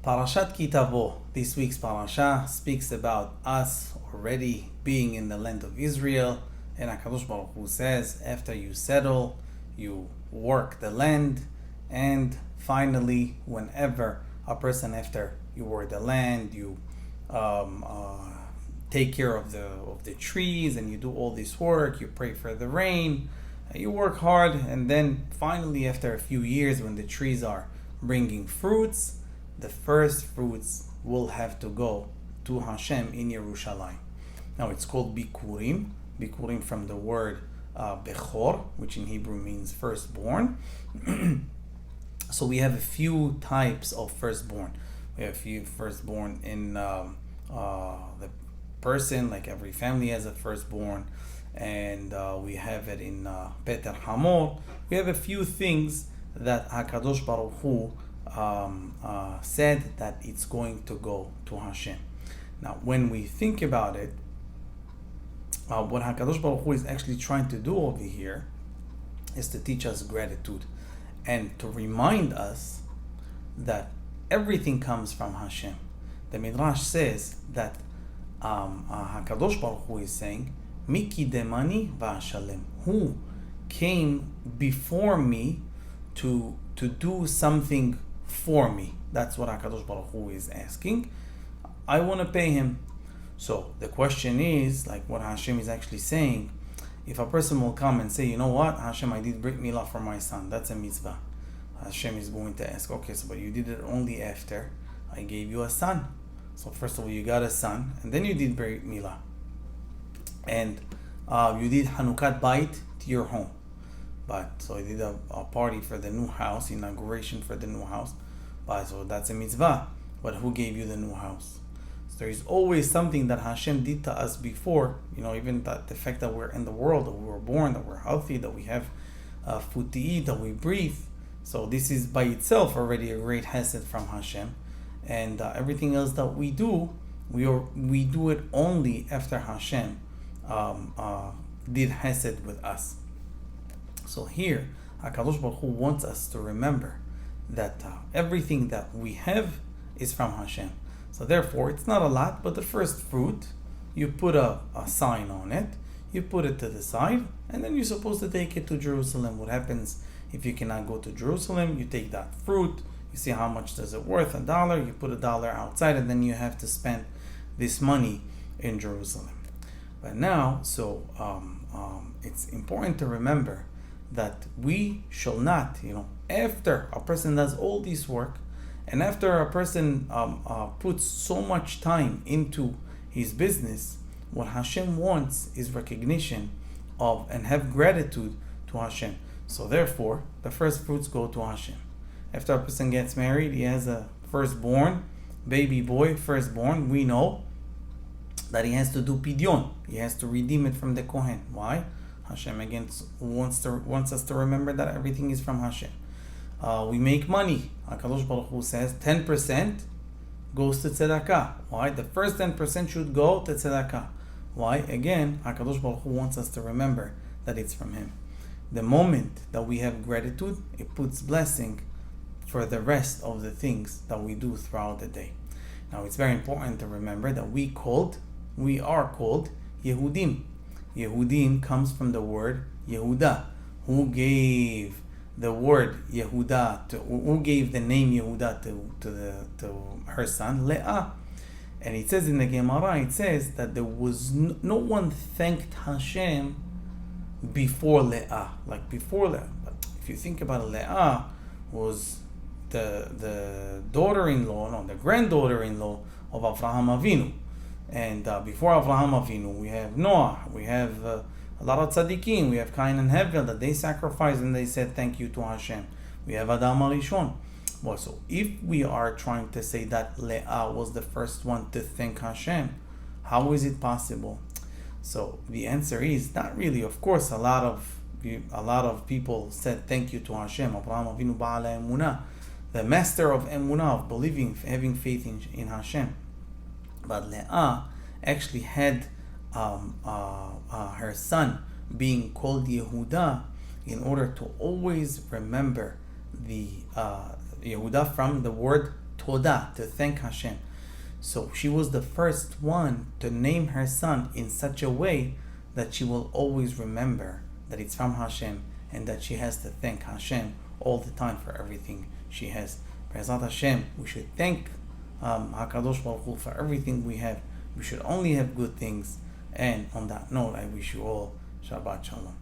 Parashat Tavo, this week's parasha, speaks about us already being in the land of Israel. And HaKadosh Baruch Hu says, after you settle, you work the land, and finally, whenever a person, after you work the land, you take care of the trees, and you do all this work, you pray for the rain, you work hard, and then finally, after a few years, when the trees are bringing fruits, the first fruits will have to go to HaShem in Yerushalayim. Now it's called Bikurim. Bikurim from the word Bechor, which in Hebrew means firstborn. So we have a few types of firstborn. We have a few firstborn in the person, like every family has a firstborn, and we have it in Peter Hamor. We have a few things that HaKadosh Baruch Hu said that it's going to go to HaShem. Now, when we think about it, what HaKadosh Baruch Hu is actually trying to do over here is to teach us gratitude and to remind us that everything comes from HaShem. The Midrash says that HaKadosh Baruch Hu is saying, Miki demani va'ashalem, who came before me to do something for me. That's what HaKadosh Baruch Hu is asking. I want to pay him. So the question is, like what HaShem is actually saying, if a person will come and say, you know what, HaShem, I did Brit Milah for my son, that's a mitzvah. HaShem is going to ask, okay, so but you did it only after I gave you a son. So first of all, you got a son, and then you did Brit Milah. And you did Hanukat Bait to your home. But so I did a party for the new house, inauguration for the new house. But so that's a mitzvah. But who gave you the new house? So there is always something that Hashem did to us before. Even the fact that we're in the world, that we were born, that we're healthy, that we have food to eat, that we breathe. So this is by itself already a great hesed from Hashem. And everything else that we do, we do it only after Hashem did hesed with us. So here, HaKadosh Baruch Hu wants us to remember that everything that we have is from Hashem. So therefore, it's not a lot, but the first fruit, you put a sign on it, you put it to the side, and then you're supposed to take it to Jerusalem. What happens if you cannot go to Jerusalem? You take that fruit, you see how much does it worth, $1, you put $1 outside, and then you have to spend this money in Jerusalem. But now, so it's important to remember that we shall not, after a person does all this work, and after a person puts so much time into his business, what Hashem wants is recognition of and have gratitude to Hashem. So therefore, the first fruits go to Hashem. After a person gets married, he has a firstborn, baby boy, firstborn. We know that he has to do pidyon. He has to redeem it from the Kohen. Why? Hashem again wants us to remember that everything is from Hashem. We make money. HaKadosh Baruch Hu says 10% goes to tzedakah. Why? The first 10% should go to tzedakah. Why? Again, HaKadosh Baruch Hu wants us to remember that it's from Him. The moment that we have gratitude, it puts blessing for the rest of the things that we do throughout the day. Now, it's very important to remember that we are called Yehudim. Yehudim comes from the word Yehuda. Who gave the word Yehuda who gave the name Yehuda to her son Leah? And it says in the Gemara, it says that there was no one thanked Hashem before Leah, like before Leah. But if you think about it, Leah was the daughter-in-law, the granddaughter-in-law of Avraham Avinu. And before Avraham Avinu, we have Noah, we have a lot of tzaddikim, we have Cain and Hevel, that they sacrificed and they said thank you to Hashem. We have Adam Arishon. Well, so if we are trying to say that Leah was the first one to thank Hashem, how is it possible? So the answer is not really. Of course, a lot of people said thank you to Hashem. Avraham Avinu Ba'ala Emunah, the master of Emunah, of believing, having faith in Hashem. But Leah actually had her son being called Yehuda in order to always remember the Yehuda from the word Toda, to thank HaShem. So she was the first one to name her son in such a way that she will always remember that it's from HaShem and that she has to thank HaShem all the time for everything she has. Be'ezrat HaShem, we should thank HaKadosh Baruch Hu for everything we have. We should only have good things. And on that note, I wish you all Shabbat Shalom.